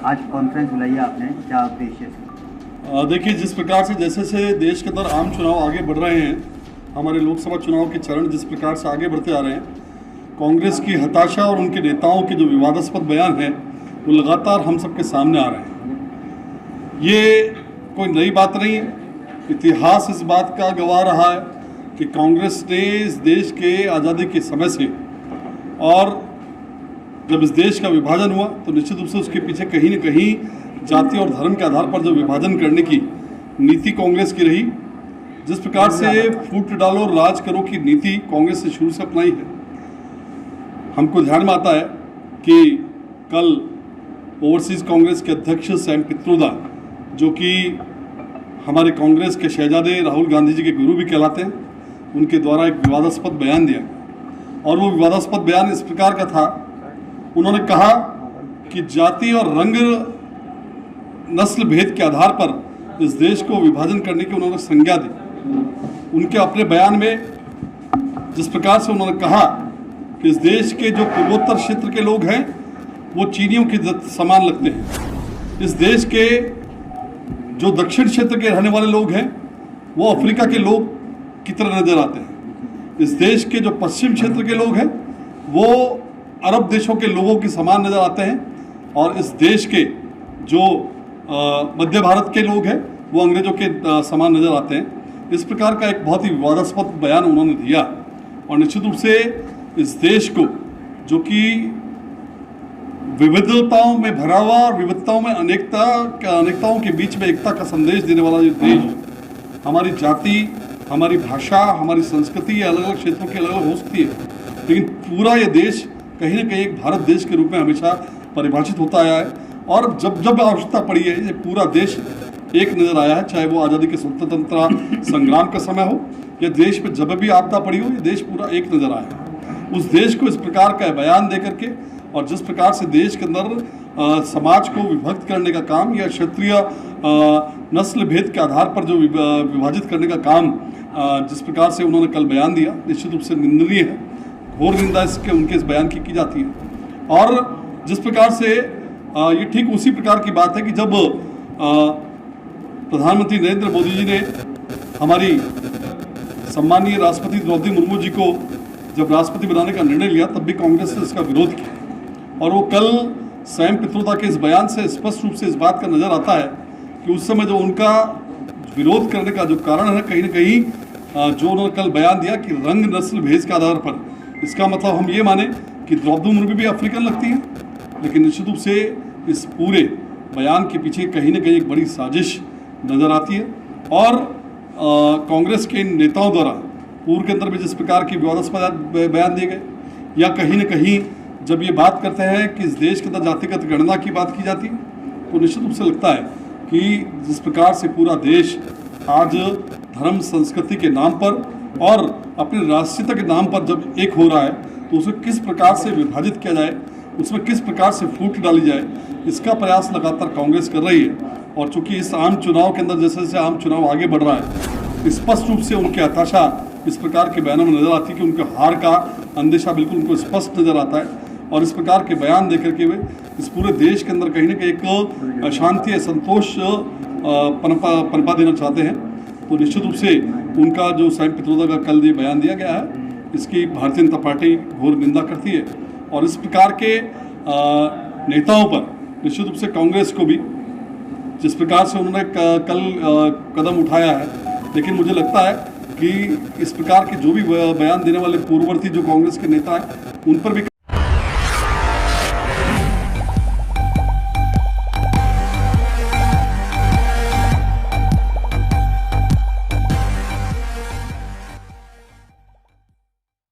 आज कॉन्फ्रेंस बुलाई है आपने, क्या उद्देश्य है? देखिए, जिस प्रकार से जैसे से देश के अंदर आम चुनाव आगे बढ़ रहे हैं, हमारे लोकसभा चुनाव के चरण जिस प्रकार से आगे बढ़ते आ रहे हैं, कांग्रेस की हताशा और उनके नेताओं के जो विवादास्पद बयान हैं वो लगातार हम सबके सामने आ रहे हैं। ये कोई नई बात नहीं है। इतिहास इस बात का गवाह रहा है कि कांग्रेस ने इस देश के आज़ादी के समय से, और जब इस देश का विभाजन हुआ तो निश्चित रूप से उसके पीछे कहीं न कहीं जाति और धर्म के आधार पर जो विभाजन करने की नीति कांग्रेस की रही। जिस प्रकार से फूट डालो राज करो की नीति कांग्रेस ने शुरू से अपनाई है, हमको ध्यान में आता है कि कल ओवरसीज कांग्रेस के अध्यक्ष सैम पित्रोदा, जो कि हमारे कांग्रेस के शहजादे राहुल गांधी जी के गुरु भी कहलाते हैं, उनके द्वारा एक विवादास्पद बयान दिया। और वो विवादास्पद बयान इस प्रकार का था, उन्होंने कहा कि जाति और रंग नस्ल भेद के आधार पर इस देश को विभाजन करने की उन्होंने संज्ञा दी। उनके अपने बयान में जिस प्रकार से उन्होंने कहा कि इस देश के जो पूर्वोत्तर क्षेत्र के लोग हैं वो चीनियों के समान लगते हैं, इस देश के जो दक्षिण क्षेत्र के रहने वाले लोग हैं वो अफ्रीका के लोग की तरह नजर आते हैं, इस देश के जो पश्चिम क्षेत्र के लोग हैं वो अरब देशों के लोगों के समान नजर आते हैं, और इस देश के जो मध्य भारत के लोग हैं वो अंग्रेजों के समान नजर आते हैं। इस प्रकार का एक बहुत ही विवादास्पद बयान उन्होंने दिया। और निश्चित रूप से इस देश को, जो कि विविधताओं में भरा हुआ और विविधताओं में अनेकताओं के बीच में एकता का संदेश देने वाला जो देश, हमारी जाति, हमारी भाषा, हमारी संस्कृति अलग अलग क्षेत्रों की अलग अलग हो सकती है, लेकिन पूरा ये देश कहीं न कहीं एक भारत देश के रूप में हमेशा परिभाषित होता आया है। और जब जब आवश्यकता पड़ी है ये पूरा देश एक नज़र आया है, चाहे वो आज़ादी के स्वतंत्रता संग्राम का समय हो या देश में जब भी आपदा पड़ी हो, ये देश पूरा एक नज़र आया है। उस देश को इस प्रकार का बयान दे करके, और जिस प्रकार से देश के अंदर समाज को विभक्त करने का काम या क्षेत्रीय नस्ल भेद के आधार पर जो विभाजित करने का काम जिस प्रकार से उन्होंने कल बयान दिया, निश्चित रूप से निंदनीय है। घोर निंदा इसके उनके इस बयान की जाती है। और जिस प्रकार से ये ठीक उसी प्रकार की बात है कि जब प्रधानमंत्री नरेंद्र मोदी जी ने हमारी सम्मानीय राष्ट्रपति द्रौपदी मुर्मू जी को जब राष्ट्रपति बनाने का निर्णय लिया, तब भी कांग्रेस ने इसका विरोध किया। और वो कल सैम पित्रोदा के इस बयान से स्पष्ट रूप से इस बात का नज़र आता है कि उस समय जो उनका विरोध करने का जो कारण है, कहीं न कहीं जो उन्होंने कल बयान दिया कि रंग नस्ल भेद के आधार पर, इसका मतलब हम ये माने कि द्रौपदी मुर्मू भी अफ्रीकन लगती हैं, लेकिन निश्चित रूप से इस पूरे बयान के पीछे कहीं न कहीं एक बड़ी साजिश नज़र आती है। और कांग्रेस के नेताओं द्वारा पूर्व के अंदर भी जिस प्रकार की विवादास्पद बयान दिए गए, या कहीं न कहीं जब ये बात करते हैं कि इस देश के अंदर जातिगत गणना की बात की जाती है, तो निश्चित रूप से लगता है कि जिस प्रकार से पूरा देश आज धर्म संस्कृति के नाम पर और अपनी राष्ट्रीयता के नाम पर जब एक हो रहा है, तो उसे किस प्रकार से विभाजित किया जाए, उसमें किस प्रकार से फूट डाली जाए, इसका प्रयास लगातार कांग्रेस कर रही है। और चूंकि इस आम चुनाव के अंदर जैसे जैसे आम चुनाव आगे बढ़ रहा है, स्पष्ट रूप से उनकी हताशा इस प्रकार के बयानों में नजर आती है कि उनके हार का अंदेशा बिल्कुल उनको स्पष्ट नजर आता है। और इस प्रकार के बयान देकर के वे इस पूरे देश के अंदर कहीं न कहीं एक अशांति, असंतोष पनपा देना चाहते हैं। तो निश्चित रूप से उनका जो सैम पित्रोदा का कल ये बयान दिया गया है, इसकी भारतीय जनता पार्टी घोर निंदा करती है। और इस प्रकार के नेताओं पर निश्चित रूप से कांग्रेस को भी, जिस प्रकार से उन्होंने कल कदम उठाया है, लेकिन मुझे लगता है कि इस प्रकार के जो भी बयान देने वाले पूर्ववर्ती जो कांग्रेस के नेता हैं, उन पर भी